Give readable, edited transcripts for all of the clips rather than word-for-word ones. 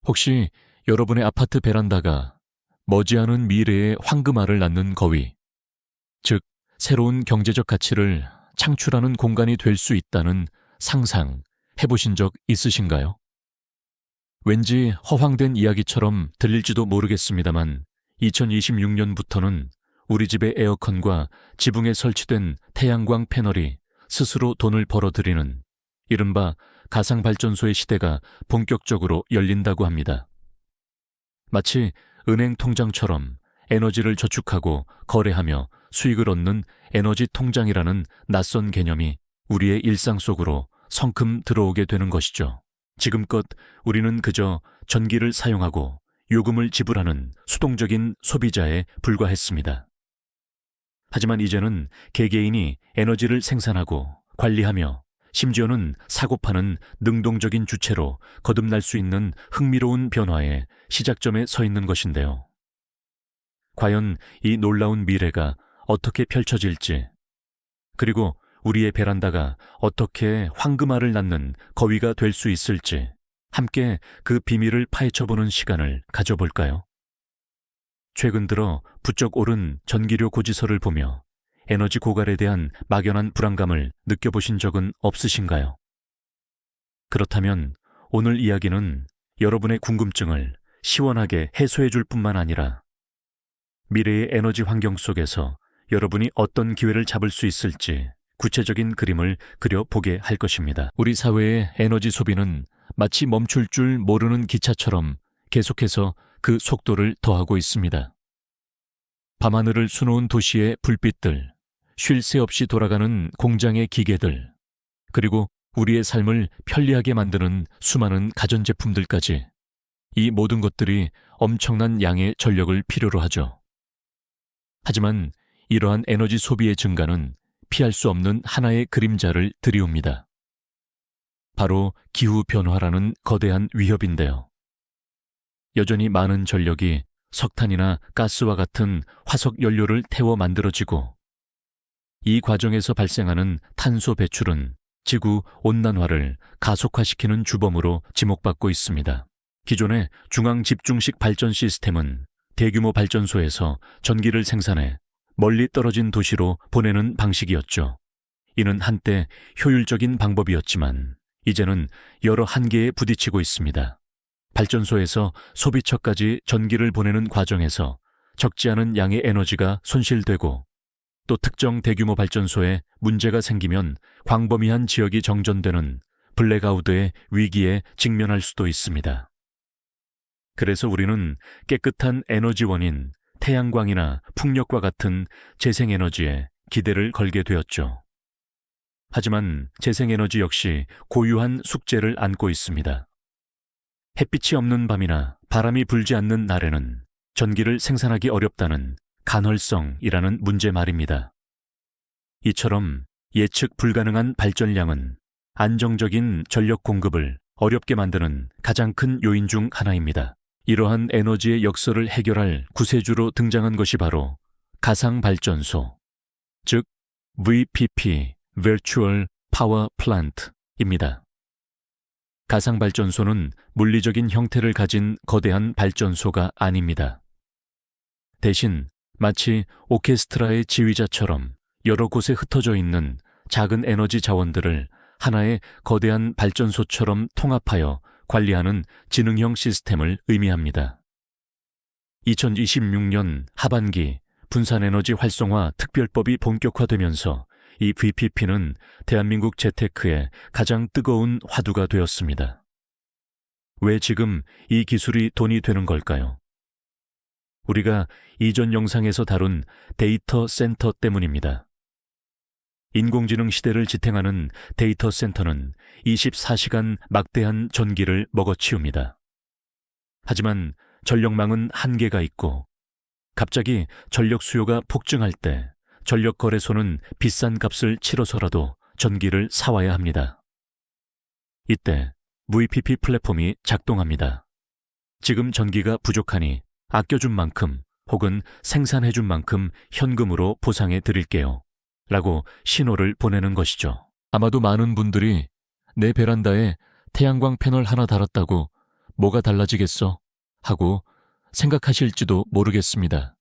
혹시 여러분의 아파트 베란다가 머지않은 미래에 황금알을 낳는 거위, 즉 새로운 경제적 가치를 창출하는 공간이 될 수 있다는 상상 해보신 적 있으신가요? 왠지 허황된 이야기처럼 들릴지도 모르겠습니다만 2026년부터는 우리 집의 에어컨과 지붕에 설치된 태양광 패널이 스스로 돈을 벌어들이는 이른바 가상발전소의 시대가 본격적으로 열린다고 합니다. 마치 은행 통장처럼 에너지를 저축하고 거래하며 수익을 얻는 에너지 통장이라는 낯선 개념이 우리의 일상 속으로 성큼 들어오게 되는 것이죠. 지금껏 우리는 그저 전기를 사용하고 요금을 지불하는 수동적인 소비자에 불과했습니다. 하지만 이제는 개개인이 에너지를 생산하고 관리하며 심지어는 사고 파는 능동적인 주체로 거듭날 수 있는 흥미로운 변화의 시작점에 서 있는 것인데요. 과연 이 놀라운 미래가 어떻게 펼쳐질지, 그리고 우리의 베란다가 어떻게 황금알을 낳는 거위가 될 수 있을지 함께 그 비밀을 파헤쳐보는 시간을 가져볼까요? 최근 들어 부쩍 오른 전기료 고지서를 보며 에너지 고갈에 대한 막연한 불안감을 느껴보신 적은 없으신가요? 그렇다면 오늘 이야기는 여러분의 궁금증을 시원하게 해소해줄 뿐만 아니라 미래의 에너지 환경 속에서 여러분이 어떤 기회를 잡을 수 있을지 구체적인 그림을 그려보게 할 것입니다. 우리 사회의 에너지 소비는 마치 멈출 줄 모르는 기차처럼 계속해서 그 속도를 더하고 있습니다. 밤하늘을 수놓은 도시의 불빛들, 쉴 새 없이 돌아가는 공장의 기계들, 그리고 우리의 삶을 편리하게 만드는 수많은 가전제품들까지 이 모든 것들이 엄청난 양의 전력을 필요로 하죠. 하지만 이러한 에너지 소비의 증가는 피할 수 없는 하나의 그림자를 들이웁니다. 바로 기후변화라는 거대한 위협인데요. 여전히 많은 전력이 석탄이나 가스와 같은 화석 연료를 태워 만들어지고 이 과정에서 발생하는 탄소 배출은 지구 온난화를 가속화시키는 주범으로 지목받고 있습니다. 기존의 중앙집중식 발전 시스템은 대규모 발전소에서 전기를 생산해 멀리 떨어진 도시로 보내는 방식이었죠. 이는 한때 효율적인 방법이었지만 이제는 여러 한계에 부딪히고 있습니다. 발전소에서 소비처까지 전기를 보내는 과정에서 적지 않은 양의 에너지가 손실되고 또 특정 대규모 발전소에 문제가 생기면 광범위한 지역이 정전되는 블랙아웃의 위기에 직면할 수도 있습니다. 그래서 우리는 깨끗한 에너지원인 태양광이나 풍력과 같은 재생에너지에 기대를 걸게 되었죠. 하지만 재생에너지 역시 고유한 숙제를 안고 있습니다. 햇빛이 없는 밤이나 바람이 불지 않는 날에는 전기를 생산하기 어렵다는 간헐성이라는 문제 말입니다. 이처럼 예측 불가능한 발전량은 안정적인 전력 공급을 어렵게 만드는 가장 큰 요인 중 하나입니다. 이러한 에너지의 역설을 해결할 구세주로 등장한 것이 바로 가상발전소, 즉 VPP, Virtual Power Plant입니다. 가상발전소는 물리적인 형태를 가진 거대한 발전소가 아닙니다. 대신 마치 오케스트라의 지휘자처럼 여러 곳에 흩어져 있는 작은 에너지 자원들을 하나의 거대한 발전소처럼 통합하여 관리하는 지능형 시스템을 의미합니다. 2026년 하반기 분산에너지 활성화 특별법이 본격화되면서 이 VPP는 대한민국 재테크의 가장 뜨거운 화두가 되었습니다. 왜 지금 이 기술이 돈이 되는 걸까요? 우리가 이전 영상에서 다룬 데이터 센터 때문입니다. 인공지능 시대를 지탱하는 데이터 센터는 24시간 막대한 전기를 먹어치웁니다. 하지만 전력망은 한계가 있고 갑자기 전력 수요가 폭증할 때 전력 거래소는 비싼 값을 치러서라도 전기를 사와야 합니다. 이때 VPP 플랫폼이 작동합니다. 지금 전기가 부족하니 아껴준 만큼 혹은 생산해준 만큼 현금으로 보상해 드릴게요. 라고 신호를 보내는 것이죠. 아마도 많은 분들이 내 베란다에 태양광 패널 하나 달았다고 뭐가 달라지겠어? 하고 생각하실지도 모르겠습니다.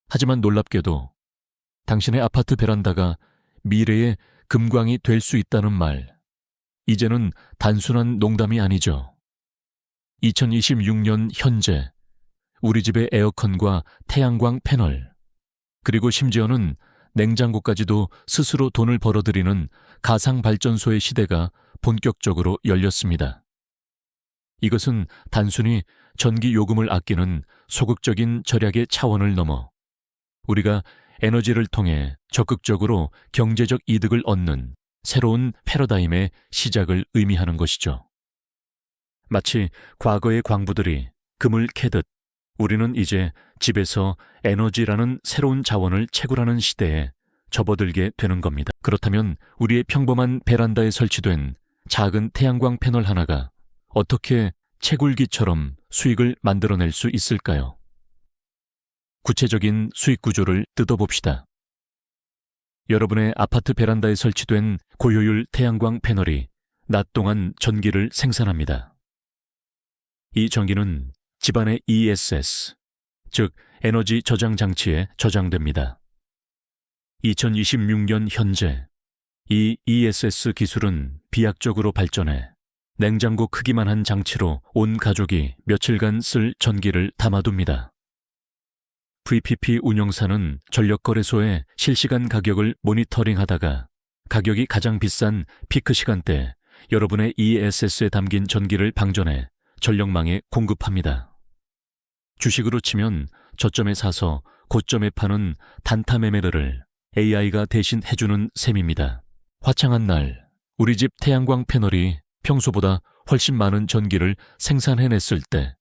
하지만 놀랍게도 당신의 아파트 베란다가 미래의 금광이 될 수 있다는 말, 이제는 단순한 농담이 아니죠. 2026년 현재 우리 집의 에어컨과 태양광 패널, 그리고 심지어는 냉장고까지도 스스로 돈을 벌어들이는 가상발전소의 시대가 본격적으로 열렸습니다. 이것은 단순히 전기 요금을 아끼는 소극적인 절약의 차원을 넘어 우리가 에너지를 통해 적극적으로 경제적 이득을 얻는 새로운 패러다임의 시작을 의미하는 것이죠. 마치 과거의 광부들이 금을 캐듯 우리는 이제 집에서 에너지라는 새로운 자원을 채굴하는 시대에 접어들게 되는 겁니다. 그렇다면 우리의 평범한 베란다에 설치된 작은 태양광 패널 하나가 어떻게 채굴기처럼 수익을 만들어낼 수 있을까요? 구체적인 수익 구조를 뜯어봅시다. 여러분의 아파트 베란다에 설치된 고효율 태양광 패널이 낮 동안 전기를 생산합니다. 이 전기는 집안의 ESS, 즉 에너지 저장 장치에 저장됩니다. 2026년 현재 이 ESS 기술은 비약적으로 발전해 냉장고 크기만 한 장치로 온 가족이 며칠간 쓸 전기를 담아둡니다. VPP 운영사는 전력거래소의 실시간 가격을 모니터링하다가 가격이 가장 비싼 피크 시간대 여러분의 ESS에 담긴 전기를 방전해 전력망에 공급합니다. 주식으로 치면 저점에 사서 고점에 파는 단타 매매를 AI가 대신 해주는 셈입니다. 화창한 날, 우리 집 태양광 패널이 평소보다 훨씬 많은 전기를 생산해냈을 때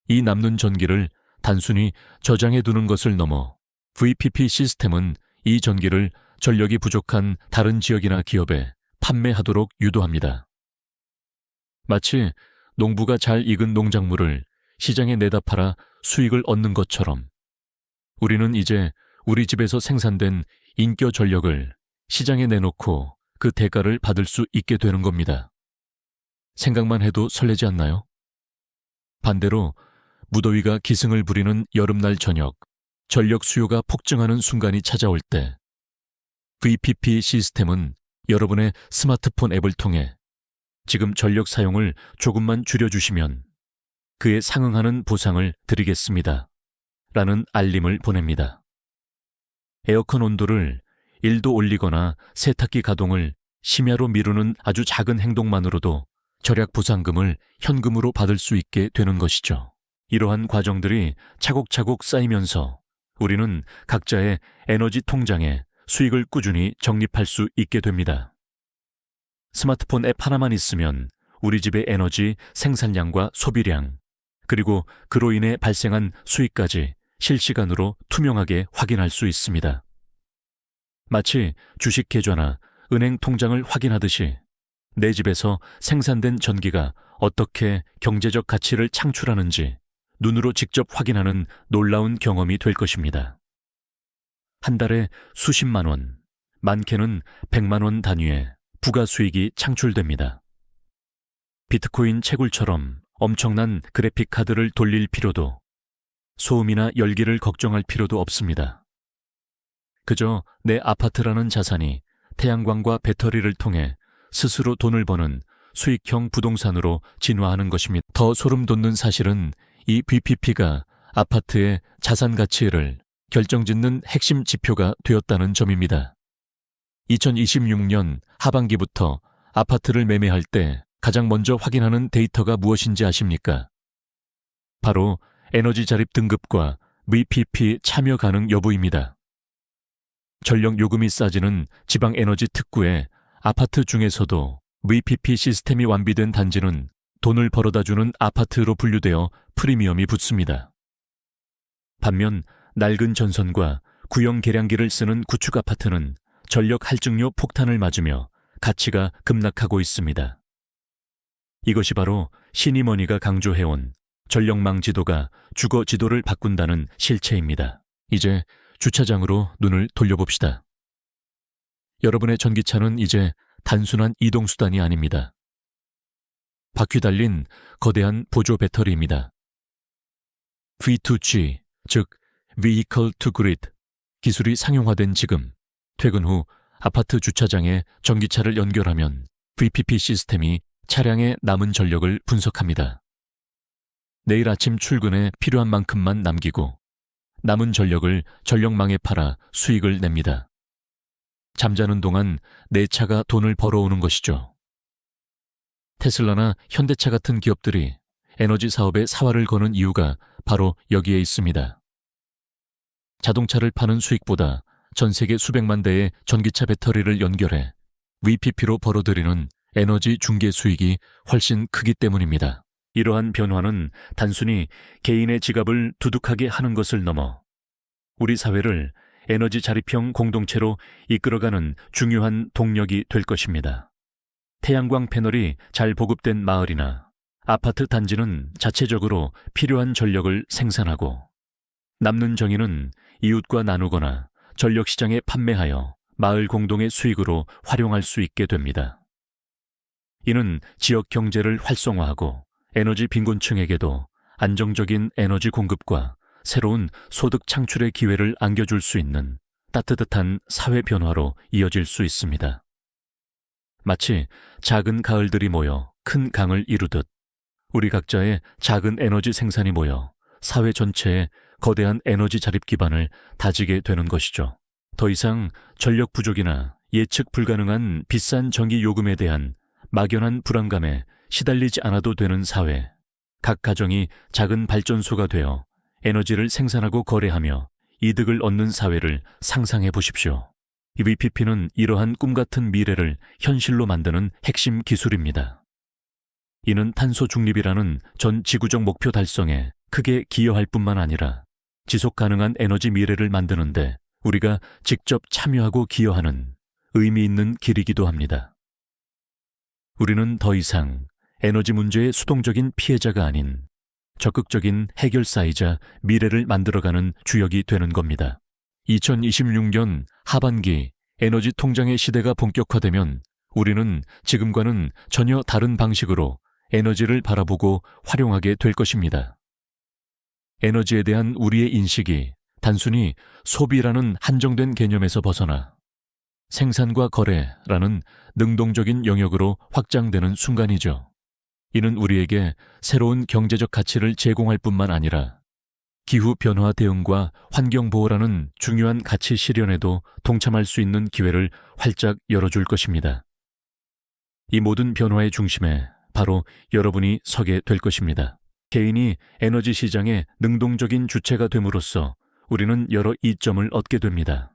이 남는 전기를 단순히 저장해 두는 것을 넘어 VPP 시스템은 이 전기를 전력이 부족한 다른 지역이나 기업에 판매하도록 유도합니다. 마치 농부가 잘 익은 농작물을 시장에 내다 팔아 수익을 얻는 것처럼 우리는 이제 우리 집에서 생산된 인겨 전력을 시장에 내놓고 그 대가를 받을 수 있게 되는 겁니다. 생각만 해도 설레지 않나요? 반대로 무더위가 기승을 부리는 여름날 저녁, 전력 수요가 폭증하는 순간이 찾아올 때 VPP 시스템은 여러분의 스마트폰 앱을 통해 지금 전력 사용을 조금만 줄여주시면 그에 상응하는 보상을 드리겠습니다. 라는 알림을 보냅니다. 에어컨 온도를 1도 올리거나 세탁기 가동을 심야로 미루는 아주 작은 행동만으로도 절약 보상금을 현금으로 받을 수 있게 되는 것이죠. 이러한 과정들이 차곡차곡 쌓이면서 우리는 각자의 에너지 통장에 수익을 꾸준히 적립할 수 있게 됩니다. 스마트폰 앱 하나만 있으면 우리 집의 에너지 생산량과 소비량, 그리고 그로 인해 발생한 수익까지 실시간으로 투명하게 확인할 수 있습니다. 마치 주식 계좌나 은행 통장을 확인하듯이 내 집에서 생산된 전기가 어떻게 경제적 가치를 창출하는지 눈으로 직접 확인하는 놀라운 경험이 될 것입니다. 한 달에 수십만 원, 많게는 100만 원 단위의 부가 수익이 창출됩니다. 비트코인 채굴처럼 엄청난 그래픽 카드를 돌릴 필요도, 소음이나 열기를 걱정할 필요도 없습니다. 그저 내 아파트라는 자산이 태양광과 배터리를 통해 스스로 돈을 버는 수익형 부동산으로 진화하는 것입니다. 더 소름 돋는 사실은 이 VPP가 아파트의 자산 가치를 결정짓는 핵심 지표가 되었다는 점입니다. 2026년 하반기부터 아파트를 매매할 때 가장 먼저 확인하는 데이터가 무엇인지 아십니까? 바로 에너지 자립 등급과 VPP 참여 가능 여부입니다. 전력 요금이 싸지는 지방 에너지 특구에 아파트 중에서도 VPP 시스템이 완비된 단지는 돈을 벌어다주는 아파트로 분류되어 프리미엄이 붙습니다. 반면 낡은 전선과 구형 계량기를 쓰는 구축 아파트는 전력 할증료 폭탄을 맞으며 가치가 급락하고 있습니다. 이것이 바로 시니머니가 강조해온 전력망 지도가 주거 지도를 바꾼다는 실체입니다. 이제 주차장으로 눈을 돌려봅시다. 여러분의 전기차는 이제 단순한 이동수단이 아닙니다. 바퀴 달린 거대한 보조 배터리입니다. V2G, 즉 Vehicle to Grid 기술이 상용화된 지금 퇴근 후 아파트 주차장에 전기차를 연결하면 VPP 시스템이 차량의 남은 전력을 분석합니다. 내일 아침 출근에 필요한 만큼만 남기고 남은 전력을 전력망에 팔아 수익을 냅니다. 잠자는 동안 내 차가 돈을 벌어오는 것이죠. 테슬라나 현대차 같은 기업들이 에너지 사업에 사활을 거는 이유가 바로 여기에 있습니다. 자동차를 파는 수익보다 전 세계 수백만 대의 전기차 배터리를 연결해 VPP로 벌어들이는 에너지 중개 수익이 훨씬 크기 때문입니다. 이러한 변화는 단순히 개인의 지갑을 두둑하게 하는 것을 넘어 우리 사회를 에너지 자립형 공동체로 이끌어가는 중요한 동력이 될 것입니다. 태양광 패널이 잘 보급된 마을이나 아파트 단지는 자체적으로 필요한 전력을 생산하고 남는 정의는 이웃과 나누거나 전력시장에 판매하여 마을 공동의 수익으로 활용할 수 있게 됩니다. 이는 지역 경제를 활성화하고 에너지 빈곤층에게도 안정적인 에너지 공급과 새로운 소득 창출의 기회를 안겨줄 수 있는 따뜻한 사회 변화로 이어질 수 있습니다. 마치 작은 가을들이 모여 큰 강을 이루듯 우리 각자의 작은 에너지 생산이 모여 사회 전체의 거대한 에너지 자립 기반을 다지게 되는 것이죠. 더 이상 전력 부족이나 예측 불가능한 비싼 전기 요금에 대한 막연한 불안감에 시달리지 않아도 되는 사회, 각 가정이 작은 발전소가 되어 에너지를 생산하고 거래하며 이득을 얻는 사회를 상상해 보십시오. VPP는 이러한 꿈같은 미래를 현실로 만드는 핵심 기술입니다. 이는 탄소 중립이라는 전 지구적 목표 달성에 크게 기여할 뿐만 아니라 지속 가능한 에너지 미래를 만드는데 우리가 직접 참여하고 기여하는 의미 있는 길이기도 합니다. 우리는 더 이상 에너지 문제의 수동적인 피해자가 아닌 적극적인 해결사이자 미래를 만들어가는 주역이 되는 겁니다. 2026년 하반기 에너지 통장의 시대가 본격화되면 우리는 지금과는 전혀 다른 방식으로 에너지를 바라보고 활용하게 될 것입니다. 에너지에 대한 우리의 인식이 단순히 소비라는 한정된 개념에서 벗어나 생산과 거래라는 능동적인 영역으로 확장되는 순간이죠. 이는 우리에게 새로운 경제적 가치를 제공할 뿐만 아니라 기후변화 대응과 환경보호라는 중요한 가치 실현에도 동참할 수 있는 기회를 활짝 열어줄 것입니다. 이 모든 변화의 중심에 바로 여러분이 서게 될 것입니다. 개인이 에너지 시장의 능동적인 주체가 됨으로써 우리는 여러 이점을 얻게 됩니다.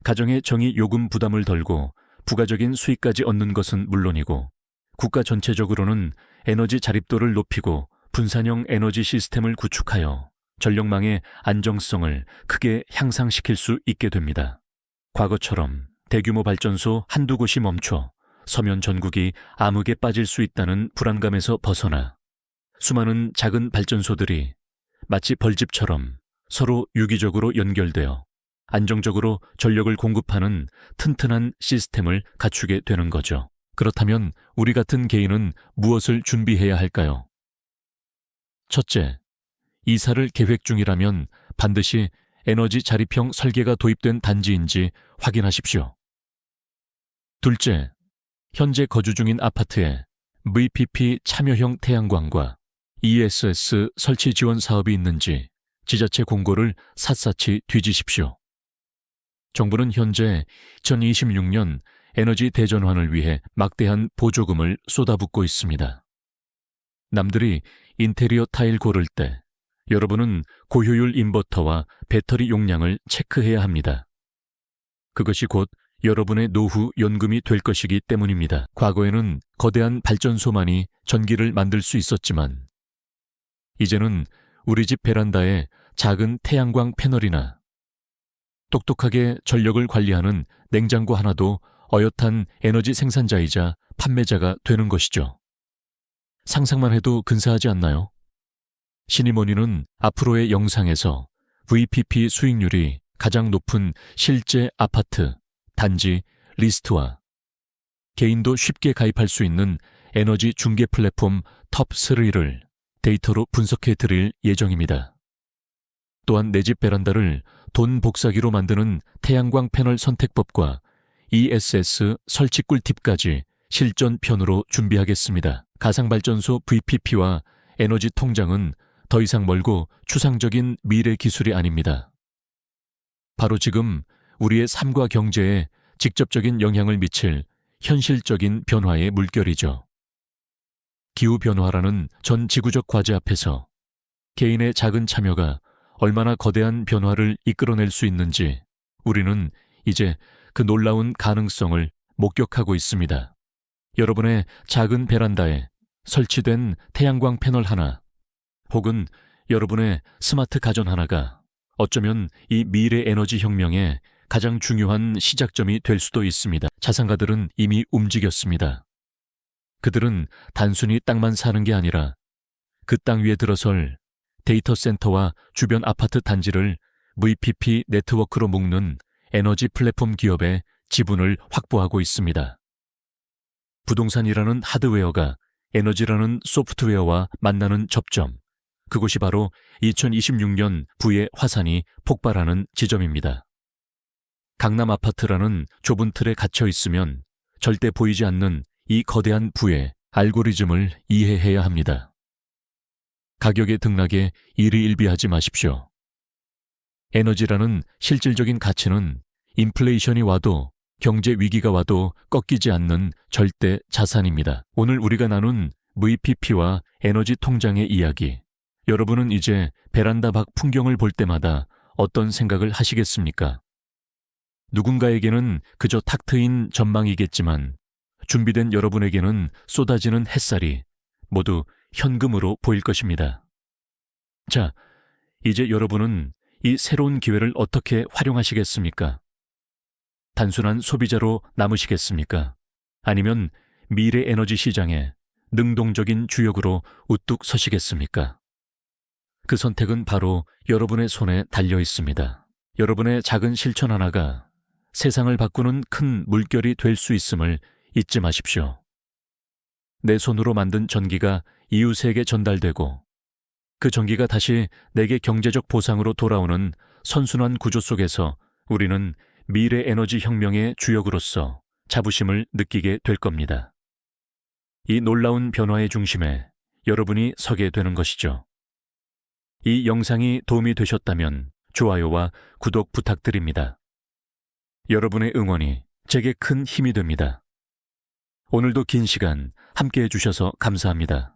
가정의 정의 요금 부담을 덜고 부가적인 수익까지 얻는 것은 물론이고 국가 전체적으로는 에너지 자립도를 높이고 분산형 에너지 시스템을 구축하여 전력망의 안정성을 크게 향상시킬 수 있게 됩니다. 과거처럼 대규모 발전소 한두 곳이 멈춰 서면 전국이 암흑에 빠질 수 있다는 불안감에서 벗어나 수많은 작은 발전소들이 마치 벌집처럼 서로 유기적으로 연결되어 안정적으로 전력을 공급하는 튼튼한 시스템을 갖추게 되는 거죠. 그렇다면 우리 같은 개인은 무엇을 준비해야 할까요? 첫째, 이사를 계획 중이라면 반드시 에너지 자립형 설계가 도입된 단지인지 확인하십시오. 둘째, 현재 거주 중인 아파트에 VPP 참여형 태양광과 ESS 설치 지원 사업이 있는지 지자체 공고를 샅샅이 뒤지십시오. 정부는 현재 2026년 에너지 대전환을 위해 막대한 보조금을 쏟아붓고 있습니다. 남들이 인테리어 타일 고를 때 여러분은 고효율 인버터와 배터리 용량을 체크해야 합니다. 그것이 곧 여러분의 노후 연금이 될 것이기 때문입니다. 과거에는 거대한 발전소만이 전기를 만들 수 있었지만 이제는 우리 집 베란다에 작은 태양광 패널이나 똑똑하게 전력을 관리하는 냉장고 하나도 어엿한 에너지 생산자이자 판매자가 되는 것이죠. 상상만 해도 근사하지 않나요? 시니모니는 앞으로의 영상에서 VPP 수익률이 가장 높은 실제 아파트, 단지, 리스트와 개인도 쉽게 가입할 수 있는 에너지 중개 플랫폼 톱3를 데이터로 분석해 드릴 예정입니다. 또한 내 집 베란다를 돈 복사기로 만드는 태양광 패널 선택법과 ESS 설치 꿀팁까지 실전편으로 준비하겠습니다. 가상발전소 VPP와 에너지 통장은 더 이상 멀고 추상적인 미래 기술이 아닙니다. 바로 지금 우리의 삶과 경제에 직접적인 영향을 미칠 현실적인 변화의 물결이죠. 기후변화라는 전 지구적 과제 앞에서 개인의 작은 참여가 얼마나 거대한 변화를 이끌어낼 수 있는지 우리는 이제 그 놀라운 가능성을 목격하고 있습니다. 여러분의 작은 베란다에 설치된 태양광 패널 하나, 혹은 여러분의 스마트 가전 하나가 어쩌면 이 미래 에너지 혁명의 가장 중요한 시작점이 될 수도 있습니다. 자산가들은 이미 움직였습니다. 그들은 단순히 땅만 사는 게 아니라 그 땅 위에 들어설 데이터 센터와 주변 아파트 단지를 VPP 네트워크로 묶는 에너지 플랫폼 기업의 지분을 확보하고 있습니다. 부동산이라는 하드웨어가 에너지라는 소프트웨어와 만나는 접점, 그곳이 바로 2026년 부의 화산이 폭발하는 지점입니다. 강남 아파트라는 좁은 틀에 갇혀 있으면 절대 보이지 않는 이 거대한 부의 알고리즘을 이해해야 합니다. 가격의 등락에 일희일비하지 마십시오. 에너지라는 실질적인 가치는 인플레이션이 와도 경제 위기가 와도 꺾이지 않는 절대 자산입니다. 오늘 우리가 나눈 VPP와 에너지 통장의 이야기, 여러분은 이제 베란다 밖 풍경을 볼 때마다 어떤 생각을 하시겠습니까? 누군가에게는 그저 탁 트인 전망이겠지만 준비된 여러분에게는 쏟아지는 햇살이 모두 현금으로 보일 것입니다. 자, 이제 여러분은 이 새로운 기회를 어떻게 활용하시겠습니까? 단순한 소비자로 남으시겠습니까? 아니면 미래 에너지 시장에 능동적인 주역으로 우뚝 서시겠습니까? 그 선택은 바로 여러분의 손에 달려 있습니다. 여러분의 작은 실천 하나가 세상을 바꾸는 큰 물결이 될 수 있음을 잊지 마십시오. 내 손으로 만든 전기가 이웃에게 전달되고 그 전기가 다시 내게 경제적 보상으로 돌아오는 선순환 구조 속에서 우리는 미래 에너지 혁명의 주역으로서 자부심을 느끼게 될 겁니다. 이 놀라운 변화의 중심에 여러분이 서게 되는 것이죠. 이 영상이 도움이 되셨다면 좋아요와 구독 부탁드립니다. 여러분의 응원이 제게 큰 힘이 됩니다. 오늘도 긴 시간 함께해 주셔서 감사합니다.